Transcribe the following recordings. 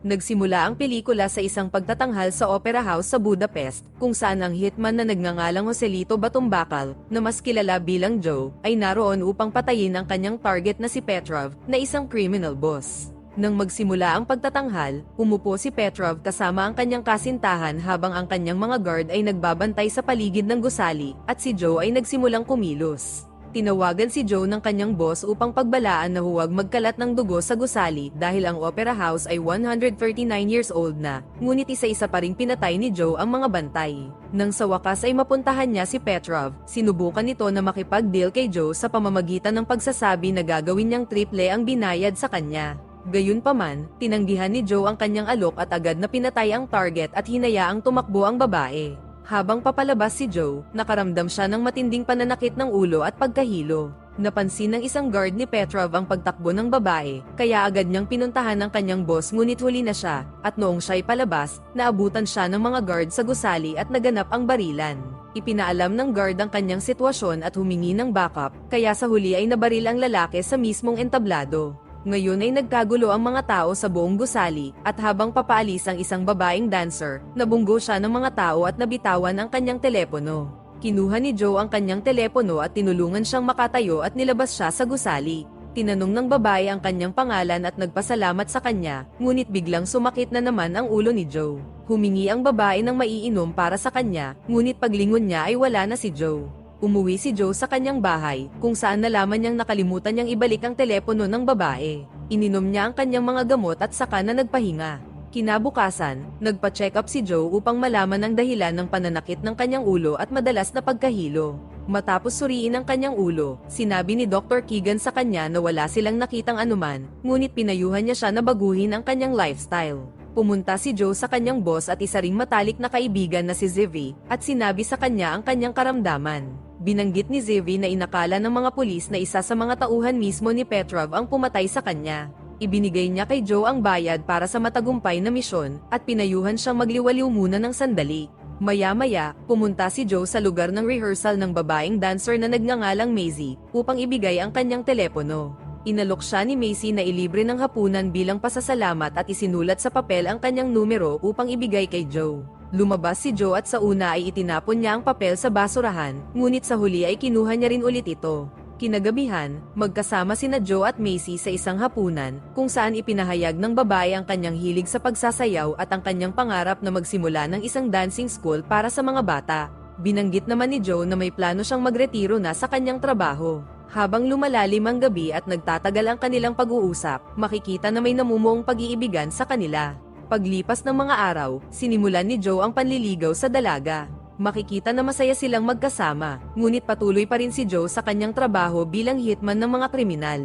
Nagsimula ang pelikula sa isang pagtatanghal sa Opera House sa Budapest, kung saan ang hitman na nagngangalang Joselito Batumbakal, na mas kilala bilang Joe, ay naroon upang patayin ang kanyang target na si Petrov, na isang criminal boss. Nang magsimula ang pagtatanghal, umupo si Petrov kasama ang kanyang kasintahan habang ang kanyang mga guard ay nagbabantay sa paligid ng gusali, at si Joe ay nagsimulang kumilos. Tinawagan si Joe ng kanyang boss upang pagbalaan na huwag magkalat ng dugo sa gusali dahil ang Opera House ay 139 years old na, ngunit isa-isa pa ring pinatay ni Joe ang mga bantay. Nang sa wakas ay mapuntahan niya si Petrov, sinubukan nito na makipag-deal kay Joe sa pamamagitan ng pagsasabi na gagawin niyang triple ang binayad sa kanya. Gayunpaman, tinanggihan ni Joe ang kanyang alok at agad na pinatay ang target at hinayaang tumakbo ang babae. Habang papalabas si Joe, nakaramdam siya ng matinding pananakit ng ulo at pagkahilo. Napansin ng isang guard ni Petrov ang pagtakbo ng babae, kaya agad niyang pinuntahan ang kanyang boss ngunit huli na siya, at noong siya'y palabas, naabutan siya ng mga guard sa gusali at naganap ang barilan. Ipinaalam ng guard ang kanyang sitwasyon at humingi ng backup, kaya sa huli ay nabaril ang lalaki sa mismong entablado. Ngayon ay nagkagulo ang mga tao sa buong gusali, at habang papaalis ang isang babaeng dancer, nabunggo siya ng mga tao at nabitawan ang kanyang telepono. Kinuha ni Joe ang kanyang telepono at tinulungan siyang makatayo at nilabas siya sa gusali. Tinanong ng babae ang kanyang pangalan at nagpasalamat sa kanya, ngunit biglang sumakit na naman ang ulo ni Joe. Humingi ang babae ng maiinom para sa kanya, ngunit paglingon niya ay wala na si Joe. Umuwi si Joe sa kanyang bahay, kung saan nalaman niyang nakalimutan niyang ibalik ang telepono ng babae. Ininom niya ang kanyang mga gamot at saka na nagpahinga. Kinabukasan, nagpa-check up si Joe upang malaman ang dahilan ng pananakit ng kanyang ulo at madalas na pagkahilo. Matapos suriin ang kanyang ulo, sinabi ni Dr. Keegan sa kanya na wala silang nakitang anuman, ngunit pinayuhan niya siya na baguhin ang kanyang lifestyle. Pumunta si Joe sa kanyang boss at isa ring matalik na kaibigan na si Zivy, at sinabi sa kanya ang kanyang karamdaman. Binanggit ni Zivy na inakala ng mga pulis na isa sa mga tauhan mismo ni Petrov ang pumatay sa kanya. Ibinigay niya kay Joe ang bayad para sa matagumpay na misyon, at pinayuhan siyang magliwaliw muna ng sandali. Maya-maya, pumunta si Joe sa lugar ng rehearsal ng babaeng dancer na nagngangalang Maisie, upang ibigay ang kanyang telepono. Inalok siya ni Macy na ilibre ng hapunan bilang pasasalamat at isinulat sa papel ang kanyang numero upang ibigay kay Joe. Lumabas si Joe at sa una ay itinapon niya ang papel sa basurahan, ngunit sa huli ay kinuha niya rin ulit ito. Kinagabihan, magkasama sina Joe at Macy sa isang hapunan, kung saan ipinahayag ng babae ang kanyang hilig sa pagsasayaw at ang kanyang pangarap na magsimula ng isang dancing school para sa mga bata. Binanggit naman ni Joe na may plano siyang magretiro na sa kanyang trabaho. Habang lumalalim ang gabi at nagtatagal ang kanilang pag-uusap, makikita na may namumuong pag-iibigan sa kanila. Paglipas ng mga araw, sinimulan ni Joe ang panliligaw sa dalaga. Makikita na masaya silang magkasama, ngunit patuloy pa rin si Joe sa kanyang trabaho bilang hitman ng mga kriminal.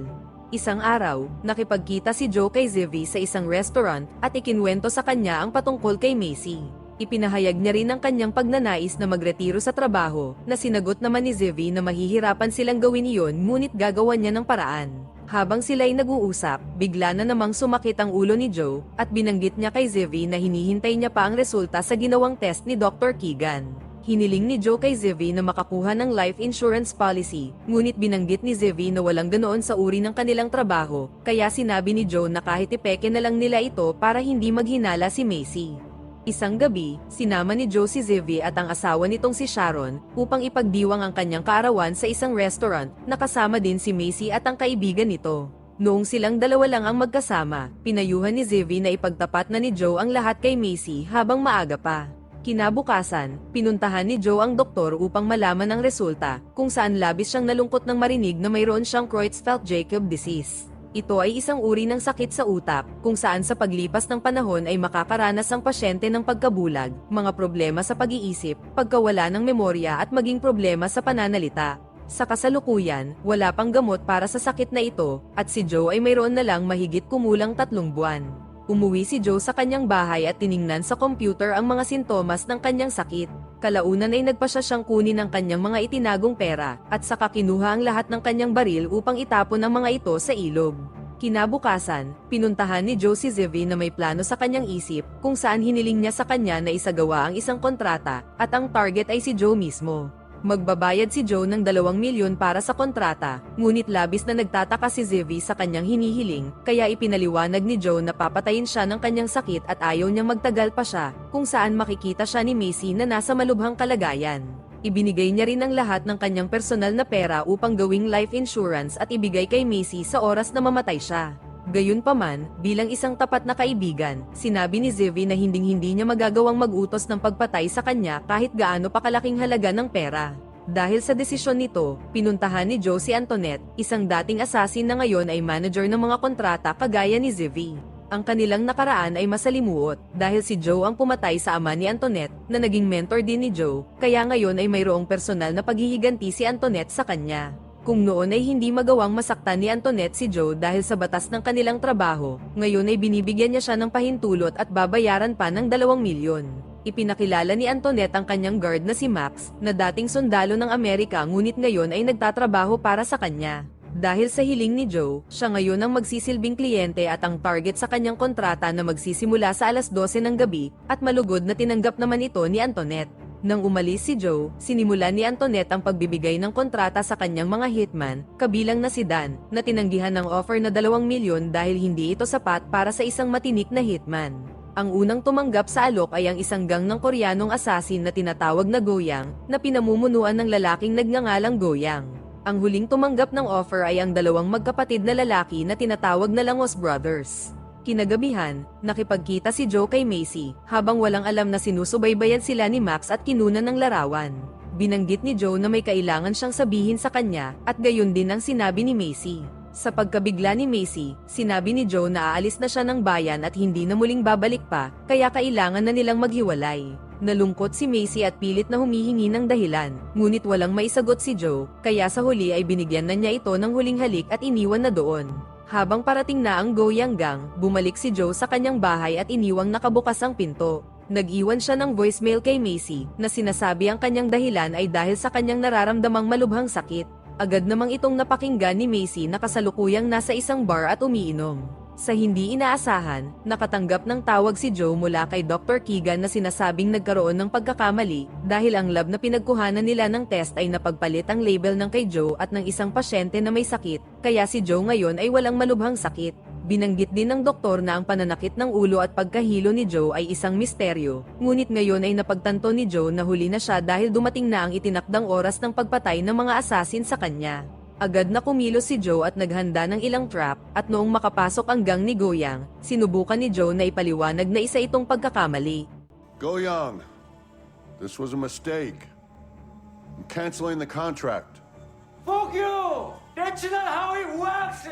Isang araw, nakipagkita si Joe kay Zivy sa isang restaurant at ikinwento sa kanya ang patungkol kay Macy. Ipinahayag niya rin ang kanyang pagnanais na magretiro sa trabaho, na sinagot naman ni Zivy na mahihirapan silang gawin iyon ngunit gagawan niya ng paraan. Habang sila'y nag-uusap, bigla na namang sumakit ang ulo ni Joe, at binanggit niya kay Zivy na hinihintay niya pa ang resulta sa ginawang test ni Dr. Keegan. Hiniling ni Joe kay Zivy na makakuha ng life insurance policy, ngunit binanggit ni Zivy na walang ganoon sa uri ng kanilang trabaho, kaya sinabi ni Joe na kahit ipeke na lang nila ito para hindi maghinala si Macy. Isang gabi, sinama ni Joe si Zivy at ang asawa nitong si Sharon upang ipagdiwang ang kanyang kaarawan sa isang restaurant, nakasama din si Macy at ang kaibigan nito. Noong silang dalawa lang ang magkasama, pinayuhan ni Zivy na ipagtapat na ni Joe ang lahat kay Macy habang maaga pa. Kinabukasan, pinuntahan ni Joe ang doktor upang malaman ang resulta, kung saan labis siyang nalungkot nang marinig na mayroon siyang Creutzfeldt-Jakob disease. Ito ay isang uri ng sakit sa utak, kung saan sa paglipas ng panahon ay makakaranas ang pasyente ng pagkabulag, mga problema sa pag-iisip, pagkawala ng memorya at maging problema sa pananalita. Sa kasalukuyan, wala pang gamot para sa sakit na ito, at si Joe ay mayroon na lang mahigit kumulang 3 buwan. Umuwi si Joe sa kanyang bahay at tiningnan sa computer ang mga sintomas ng kanyang sakit. Kalaunan ay nagpasya siyang kunin ang kanyang mga itinagong pera, at saka kinuha ang lahat ng kanyang baril upang itapon ang mga ito sa ilog. Kinabukasan, pinuntahan ni Joe si Zivy na may plano sa kanyang isip, kung saan hiniling niya sa kanya na isagawa ang isang kontrata, at ang target ay si Joe mismo. Magbabayad si Joe ng 2 milyon para sa kontrata, ngunit labis na nagtataka si Zivy sa kanyang hinihiling, kaya ipinaliwanag ni Joe na papatayin siya ng kanyang sakit at ayaw niyang magtagal pa siya, kung saan makikita siya ni Macy na nasa malubhang kalagayan. Ibinigay niya rin ang lahat ng kanyang personal na pera upang gawing life insurance at ibigay kay Macy sa oras na mamatay siya. Gayunpaman, bilang isang tapat na kaibigan, sinabi ni Zivy na hinding-hindi niya magagawang mag-utos ng pagpatay sa kanya kahit gaano pa kalaking halaga ng pera. Dahil sa desisyon nito, pinuntahan ni Joe si Antoinette, isang dating assassin na ngayon ay manager ng mga kontrata kagaya ni Zivy. Ang kanilang nakaraan ay masalimuot, dahil si Joe ang pumatay sa ama ni Antoinette, na naging mentor din ni Joe, kaya ngayon ay mayroong personal na paghihiganti si Antoinette sa kanya. Kung noon ay hindi magawang masaktan ni Antoinette si Joe dahil sa batas ng kanilang trabaho, ngayon ay binibigyan niya siya ng pahintulot at babayaran pa ng 2 milyon. Ipinakilala ni Antoinette ang kanyang guard na si Max, na dating sundalo ng Amerika ngunit ngayon ay nagtatrabaho para sa kanya. Dahil sa hiling ni Joe, siya ngayon ang magsisilbing kliyente at ang target sa kanyang kontrata na magsisimula sa alas 12 ng gabi, at malugod na tinanggap naman ito ni Antoinette. Nang umalis si Joe, sinimulan ni Antoinette ang pagbibigay ng kontrata sa kanyang mga hitman, kabilang na si Dan, na tinanggihan ng offer na 2 milyon dahil hindi ito sapat para sa isang matinik na hitman. Ang unang tumanggap sa alok ay ang isang gang ng Koreanong assassin na tinatawag na Goyang, na pinamumunuan ng lalaking nagngangalang Goyang. Ang huling tumanggap ng offer ay ang 2 magkapatid na lalaki na tinatawag na Langos Brothers. Kinagabihan, nakipagkita si Joe kay Macy, habang walang alam na sinusubaybayan sila ni Max at kinunan ng larawan. Binanggit ni Joe na may kailangan siyang sabihin sa kanya, at gayon din ang sinabi ni Macy. Sa pagkabigla ni Macy, sinabi ni Joe na aalis na siya ng bayan at hindi na muling babalik pa, kaya kailangan na nilang maghiwalay. Nalungkot si Macy at pilit na humihingi ng dahilan, ngunit walang maisagot si Joe, kaya sa huli ay binigyan na niya ito ng huling halik at iniwan na doon. Habang parating na ang Goyang Gang, bumalik si Joe sa kanyang bahay at iniwang nakabukas ang pinto. Nag-iwan siya ng voicemail kay Macy, na sinasabi ang kanyang dahilan ay dahil sa kanyang nararamdamang malubhang sakit. Agad namang itong napakinggan ni Macy na kasalukuyang nasa isang bar at umiinom. Sa hindi inaasahan, nakatanggap ng tawag si Joe mula kay Dr. Keegan na sinasabing nagkaroon ng pagkakamali, dahil ang lab na pinagkuhanan nila ng test ay napagpalit ang label ng kay Joe at ng isang pasyente na may sakit, kaya si Joe ngayon ay walang malubhang sakit. Binanggit din ng doktor na ang pananakit ng ulo at pagkahilo ni Joe ay isang misteryo, ngunit ngayon ay napagtanto ni Joe na huli na siya dahil dumating na ang itinakdang oras ng pagpatay ng mga asasin sa kanya. Agad na kumilos si Joe at naghanda ng ilang trap, at noong makapasok ang gang ni Goyang, sinubukan ni Joe na ipaliwanag na isa itong pagkakamali. Goyang, this was a mistake. I'm canceling the contract. Fuck you! That's not how it works!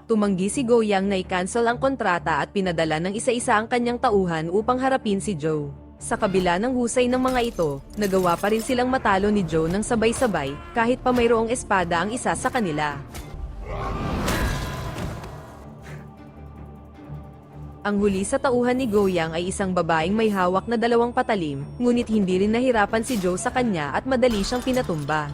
Tumanggi si Goyang na i-cancel ang kontrata at pinadala ng isa-isa ang kanyang tauhan upang harapin si Joe. Sa kabila ng husay ng mga ito, nagawa pa rin silang matalo ni Joe ng sabay-sabay, kahit pa mayroong espada ang isa sa kanila. Ang huli sa tauhan ni Goyang ay isang babaeng may hawak na 2 patalim, ngunit hindi rin nahirapan si Joe sa kanya at madali siyang pinatumba.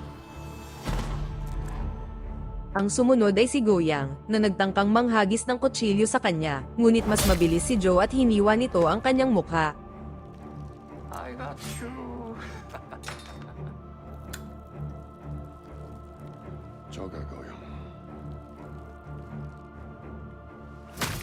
Ang sumunod ay si Goyang, na nagtangkang manghagis ng kutsilyo sa kanya, ngunit mas mabilis si Joe at hiniwa nito ang kanyang mukha. I got you. Joga, Goyang.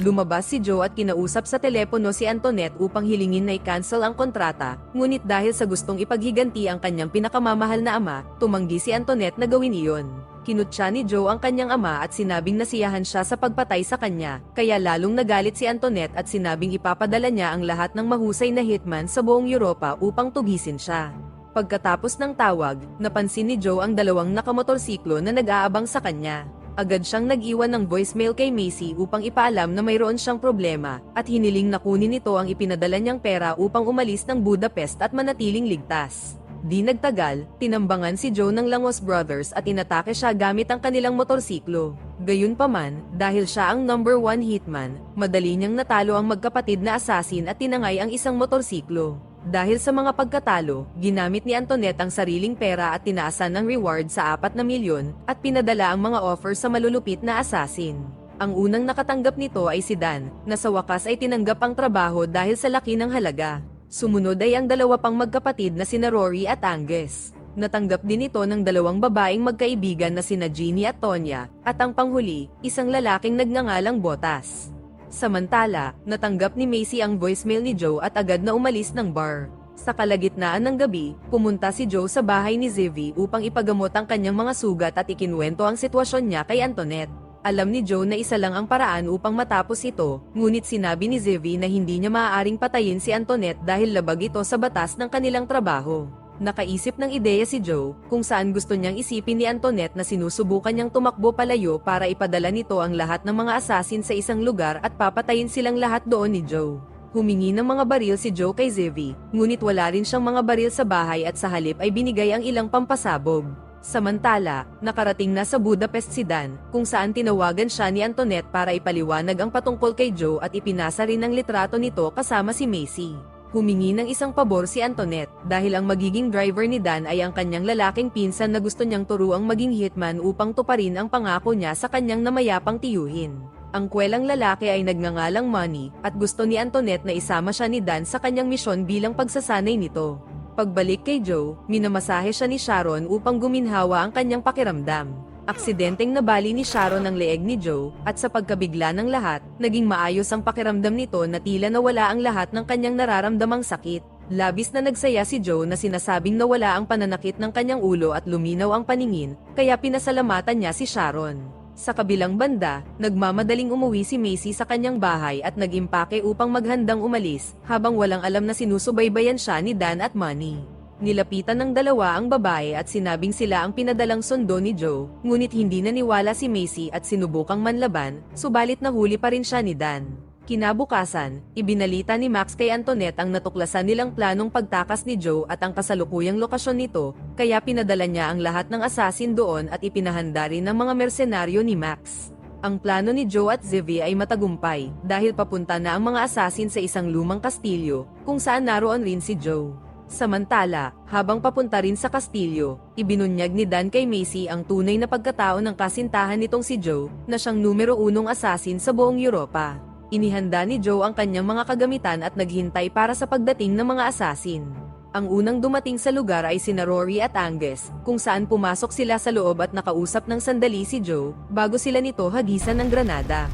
Lumabas si Joe at kinausap sa telepono si Antoinette upang hilingin na i-cancel ang kontrata, ngunit dahil sa gustong ipaghiganti ang kanyang pinakamamahal na ama, tumanggi si Antoinette na gawin iyon. Kinutya ni Joe ang kanyang ama at sinabing nasiyahan siya sa pagpatay sa kanya, kaya lalong nagalit si Antoinette at sinabing ipapadala niya ang lahat ng mahusay na hitman sa buong Europa upang tugisin siya. Pagkatapos ng tawag, napansin ni Joe ang 2 nakamotorsiklo na nag-aabang sa kanya. Agad siyang nag-iwan ng voicemail kay Macy upang ipaalam na mayroon siyang problema, at hiniling na kunin nito ang ipinadala niyang pera upang umalis ng Budapest at manatiling ligtas. Di nagtagal, tinambangan si Joe ng Langos Brothers at inatake siya gamit ang kanilang motorsiklo. Gayunpaman, dahil siya ang number 1 hitman, madali niyang natalo ang magkapatid na assassin at tinangay ang isang motorsiklo. Dahil sa mga pagkatalo, ginamit ni Antoinette ang sariling pera at tinaasan ng reward sa 4 na milyon, at pinadala ang mga offer sa malulupit na assassin. Ang unang nakatanggap nito ay si Dan, na sa wakas ay tinanggap ang trabaho dahil sa laki ng halaga. Sumunod ay ang 2 pang magkapatid na sina Rory at Angus. Natanggap din ito ng dalawang babaeng magkaibigan na sina Jeannie at Tonya, at ang panghuli, isang lalaking nagngangalang Botas. Samantala, natanggap ni Macy ang voicemail ni Joe at agad na umalis ng bar. Sa kalagitnaan ng gabi, pumunta si Joe sa bahay ni Zivy upang ipagamot ang kanyang mga sugat at ikinwento ang sitwasyon niya kay Antoinette. Alam ni Joe na isa lang ang paraan upang matapos ito, ngunit sinabi ni Zivy na hindi niya maaaring patayin si Antoinette dahil labag ito sa batas ng kanilang trabaho. Nakaisip ng ideya si Joe kung saan gusto niyang isipin ni Antoinette na sinusubukan niyang tumakbo palayo para ipadala nito ang lahat ng mga asasin sa isang lugar at papatayin silang lahat doon ni Joe. Humingi ng mga baril si Joe kay Zivy, ngunit wala rin siyang mga baril sa bahay at sa halip ay binigay ang ilang pampasabog. Samantala, nakarating na sa Budapest si Dan, kung saan tinawagan siya ni Antoinette para ipaliwanag ang patungkol kay Joe at ipinasa rin ang litrato nito kasama si Macy. Humingi ng isang pabor si Antoinette dahil ang magiging driver ni Dan ay ang kanyang lalaking pinsan na gusto niyang turuang maging hitman upang tuparin ang pangako niya sa kanyang namayapang tiyuhin. Ang kwelang lalaki ay nagngangalang Money at gusto ni Antoinette na isama siya ni Dan sa kanyang misyon bilang pagsasanay nito. Pagbalik kay Joe, minamasahe siya ni Sharon upang guminhawa ang kanyang pakiramdam. Aksidenteng nabali ni Sharon ang leeg ni Joe, at sa pagkabigla ng lahat, naging maayos ang pakiramdam nito na tila nawala ang lahat ng kanyang nararamdamang sakit. Labis na nagsaya si Joe na sinasabing nawala ang pananakit ng kanyang ulo at luminaw ang paningin, kaya pinasalamatan niya si Sharon. Sa kabilang banda, nagmamadaling umuwi si Macy sa kanyang bahay at nag-impake upang maghandang umalis, habang walang alam na sinusubaybayan siya ni Dan at Money. Nilapitan ng dalawa ang babae at sinabing sila ang pinadalang sundo ni Joe, ngunit hindi naniwala si Macy at sinubukang manlaban, subalit nahuli pa rin siya ni Dan. Kinabukasan, ibinalita ni Max kay Antoinette ang natuklasan nilang planong pagtakas ni Joe at ang kasalukuyang lokasyon nito, kaya pinadala niya ang lahat ng asasin doon at ipinahanda rin ng mga mersenaryo ni Max. Ang plano ni Joe at Zivy ay matagumpay, dahil papunta na ang mga asasin sa isang lumang kastilyo, kung saan naroon rin si Joe. Samantala, habang papunta rin sa kastilyo, ibinunyag ni Dan kay Macy ang tunay na pagkatao ng kasintahan nitong si Joe, na siyang numero 1 asasin sa buong Europa. Inihanda ni Joe ang kanyang mga kagamitan at naghintay para sa pagdating ng mga asasin. Ang unang dumating sa lugar ay sina Rory at Angus, kung saan pumasok sila sa loob at nakausap ng sandali si Joe, bago sila nito hagisan ng granada.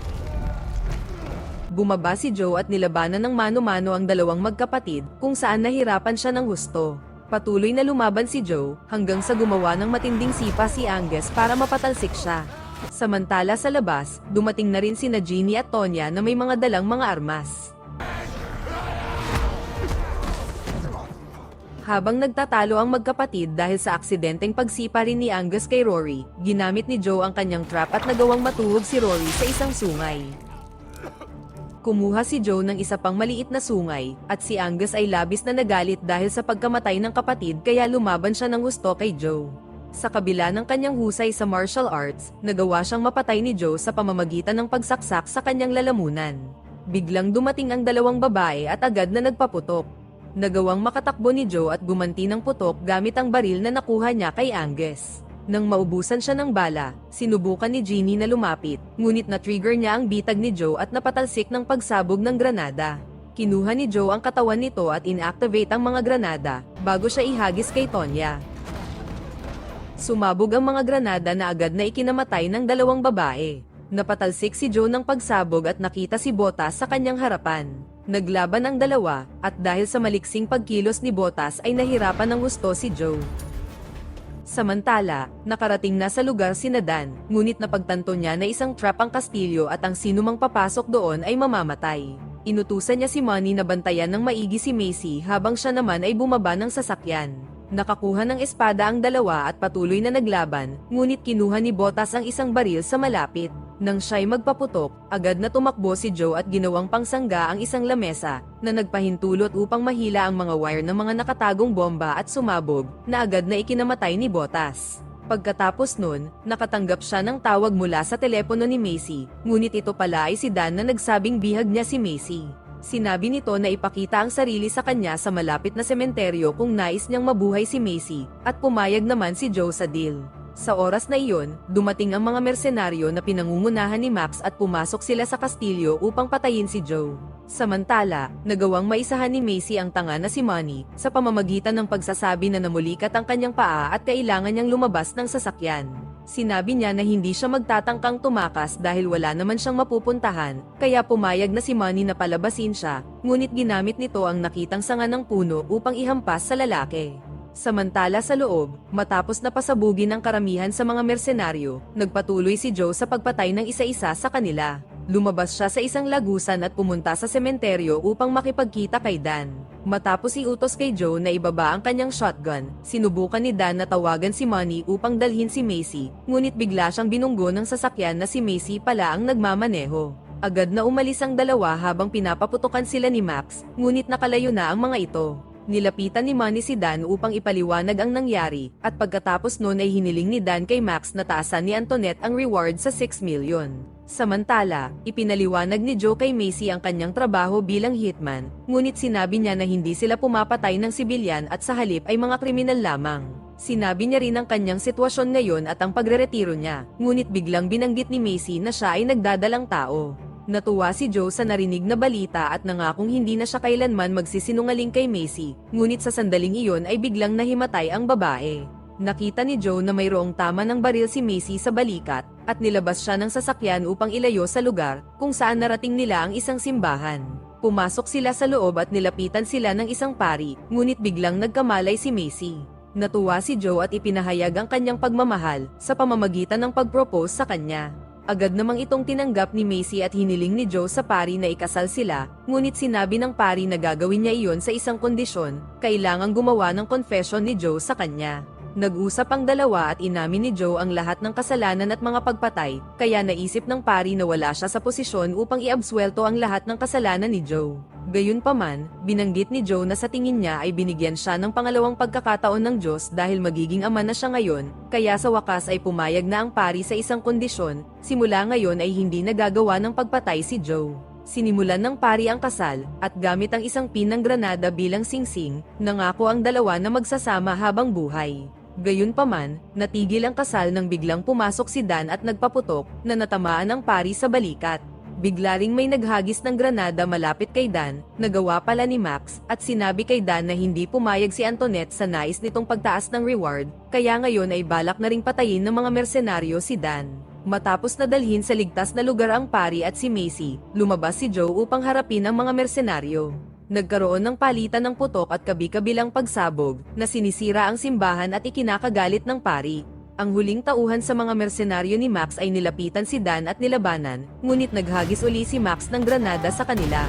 Bumaba si Joe at nilabanan ng mano-mano ang dalawang magkapatid, kung saan nahirapan siya ng husto. Patuloy na lumaban si Joe, hanggang sa gumawa ng matinding sipa si Angus para mapatalsik siya. Samantala sa labas, dumating na rin sina Jeannie at Tonya na may mga dalang mga armas. Habang nagtatalo ang magkapatid dahil sa aksidenteng pagsipa rin ni Angus kay Rory, ginamit ni Joe ang kanyang trap at nagawang matuhog si Rory sa isang sungay. Kumuha si Joe ng isa pang maliit na sungay, at si Angus ay labis na nagalit dahil sa pagkamatay ng kapatid kaya lumaban siya ng gusto kay Joe. Sa kabila ng kanyang husay sa martial arts, nagawa siyang mapatay ni Joe sa pamamagitan ng pagsaksak sa kanyang lalamunan. Biglang dumating ang dalawang babae at agad na nagpaputok. Nagawang makatakbo ni Joe at gumanti ng putok gamit ang baril na nakuha niya kay Angus. Nang maubusan siya ng bala, sinubukan ni Jeannie na lumapit, ngunit na-trigger niya ang bitag ni Joe at napatalsik ng pagsabog ng granada. Kinuha ni Joe ang katawan nito at inactivate ang mga granada, bago siya ihagis kay Tonya. Sumabog ang mga granada na agad na ikinamatay ng dalawang babae. Napatalsik si Joe ng pagsabog at nakita si Botas sa kanyang harapan. Naglaban ang dalawa, at dahil sa maliksing pagkilos ni Botas ay nahirapan ng gusto si Joe. Samantala, nakarating na sa lugar sina Dan, ngunit napagtanto niya na isang trap ang kastilyo at ang sinumang papasok doon ay mamamatay. Inutusan niya si Money na bantayan ng maigi si Macy habang siya naman ay bumaba ng sasakyan. Nakakuha ng espada ang dalawa at patuloy na naglaban, ngunit kinuha ni Botas ang isang baril sa malapit. Nang siya'y magpaputok, agad na tumakbo si Joe at ginawang pangsangga ang isang lamesa, na nagpahintulot upang mahila ang mga wire ng mga nakatagong bomba at sumabog, na agad na ikinamatay ni Botas. Pagkatapos nun, nakatanggap siya ng tawag mula sa telepono ni Macy, ngunit ito pala ay si Dan na nagsabing bihag niya si Macy. Sinabi nito na ipakita ang sarili sa kanya sa malapit na sementeryo kung nais niyang mabuhay si Macy, at pumayag naman si Joe sa deal. Sa oras na iyon, dumating ang mga mersenaryo na pinangungunahan ni Max at pumasok sila sa kastilyo upang patayin si Joe. Samantala, nagawang maisahan ni Macy ang tanga na si Manny sa pamamagitan ng pagsasabi na namulikat ang kanyang paa at kailangan niyang lumabas ng sasakyan. Sinabi niya na hindi siya magtatangkang tumakas dahil wala naman siyang mapupuntahan, kaya pumayag na si Manny na palabasin siya, ngunit ginamit nito ang nakitang sanga ng puno upang ihampas sa lalaki. Samantala sa loob, matapos na pasabugin ang karamihan sa mga mersenaryo, nagpatuloy si Joe sa pagpatay ng isa-isa sa kanila. Lumabas siya sa isang lagusan at pumunta sa sementeryo upang makipagkita kay Dan. Matapos iutos kay Joe na ibaba ang kanyang shotgun, sinubukan ni Dan na tawagan si Manny upang dalhin si Macy, ngunit bigla siyang binunggo ng sasakyan na si Macy pala ang nagmamaneho. Agad na umalis ang dalawa habang pinapaputukan sila ni Max, ngunit nakalayo na ang mga ito. Nilapitan ni Manny si Dan upang ipaliwanag ang nangyari, at pagkatapos noon ay hiniling ni Dan kay Max na taasan ni Antoinette ang reward sa 6 million. Samantala, ipinaliwanag ni Joe kay Macy ang kanyang trabaho bilang hitman, ngunit sinabi niya na hindi sila pumapatay ng sibilyan at sa halip ay mga kriminal lamang. Sinabi niya rin ang kanyang sitwasyon ngayon at ang pagreretiro niya, ngunit biglang binanggit ni Macy na siya ay nagdadalang tao. Natuwa si Joe sa narinig na balita at nangakong hindi na siya kailanman magsisinungaling kay Macy, ngunit sa sandaling iyon ay biglang nahimatay ang babae. Nakita ni Joe na mayroong tama ng baril si Macy sa balikat, at nilabas siya ng sasakyan upang ilayo sa lugar kung saan narating nila ang isang simbahan. Pumasok sila sa loob at nilapitan sila ng isang pari, ngunit biglang nagkamalay si Macy. Natuwa si Joe at ipinahayag ang kanyang pagmamahal sa pamamagitan ng pag-propose sa kanya. Agad namang itong tinanggap ni Macy at hiniling ni Joe sa pari na ikasal sila, ngunit sinabi ng pari na gagawin niya iyon sa isang kondisyon, kailangang gumawa ng confession ni Joe sa kanya. Nag-usap ang dalawa at inamin ni Joe ang lahat ng kasalanan at mga pagpatay, kaya naisip ng pari na wala siya sa posisyon upang iabsuelto ang lahat ng kasalanan ni Joe. Gayunpaman, binanggit ni Joe na sa tingin niya ay binigyan siya ng pangalawang pagkakataon ng Diyos dahil magiging ama na siya ngayon, kaya sa wakas ay pumayag na ang pari sa isang kondisyon, simula ngayon ay hindi nagagawa ng pagpatay si Joe. Sinimulan ng pari ang kasal, at gamit ang isang pin ng granada bilang singsing, nangako ang dalawa na magsasama habang buhay. Gayunpaman, natigil ang kasal nang biglang pumasok si Dan at nagpaputok na natamaan ang pari sa balikat. Bigla ring may naghagis ng granada malapit kay Dan, nagawa pala ni Max, at sinabi kay Dan na hindi pumayag si Antoinette sa nais nitong pagtaas ng reward, kaya ngayon ay balak na ring patayin ng mga mersenaryo si Dan. Matapos na dalhin sa ligtas na lugar ang pari at si Macy, lumabas si Joe upang harapin ang mga mersenaryo. Nagkaroon ng palitan ng putok at kabi-kabilang pagsabog, na sinisira ang simbahan at ikinakagalit ng pari. Ang huling tauhan sa mga mersenaryo ni Max ay nilapitan si Dan at nilabanan, ngunit naghagis uli si Max ng granada sa kanila.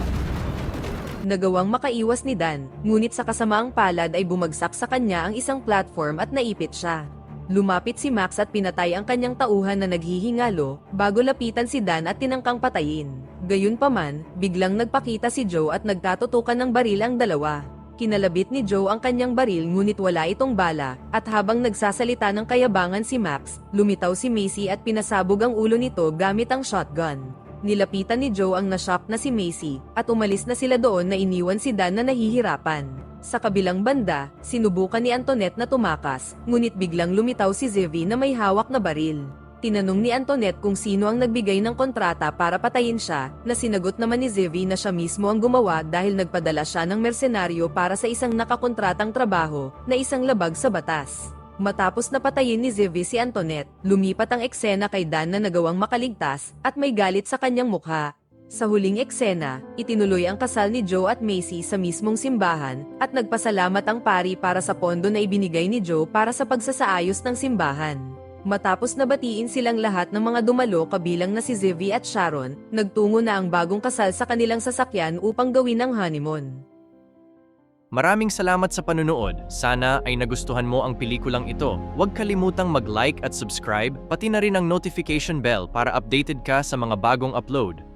Nagawang makaiwas ni Dan, ngunit sa kasamaang palad ay bumagsak sa kanya ang isang platform at naipit siya. Lumapit si Max at pinatay ang kanyang tauhan na naghihingalo, bago lapitan si Dan at tinangkang patayin. Gayunpaman, biglang nagpakita si Joe at nagkatutukan ng baril ang dalawa. Kinalabit ni Joe ang kanyang baril ngunit wala itong bala, at habang nagsasalita ng kayabangan si Max, lumitaw si Macy at pinasabog ang ulo nito gamit ang shotgun. Nilapitan ni Joe ang nashock na si Macy, at umalis na sila doon na iniwan si Dan na nahihirapan. Sa kabilang banda, sinubukan ni Antoinette na tumakas, ngunit biglang lumitaw si Zevie na may hawak na baril. Tinanong ni Antoinette kung sino ang nagbigay ng kontrata para patayin siya, na sinagot naman ni Zevie na siya mismo ang gumawa dahil nagpadala siya ng mersenaryo para sa isang nakakontratang trabaho, na isang labag sa batas. Matapos na patayin ni Zevie si Antoinette, lumipat ang eksena kay Dan na nagawang makaligtas, at may galit sa kanyang mukha. Sa huling eksena, itinuloy ang kasal ni Joe at Macy sa mismong simbahan, at nagpasalamat ang pari para sa pondo na ibinigay ni Joe para sa pagsasaayos ng simbahan. Matapos na batiin silang lahat ng mga dumalo kabilang na si Zevie at Sharon, nagtungo na ang bagong kasal sa kanilang sasakyan upang gawin ang honeymoon. Maraming salamat sa panunood. Sana ay nagustuhan mo ang pelikulang ito. Huwag kalimutang mag-like at subscribe, pati na rin ang notification bell para updated ka sa mga bagong upload.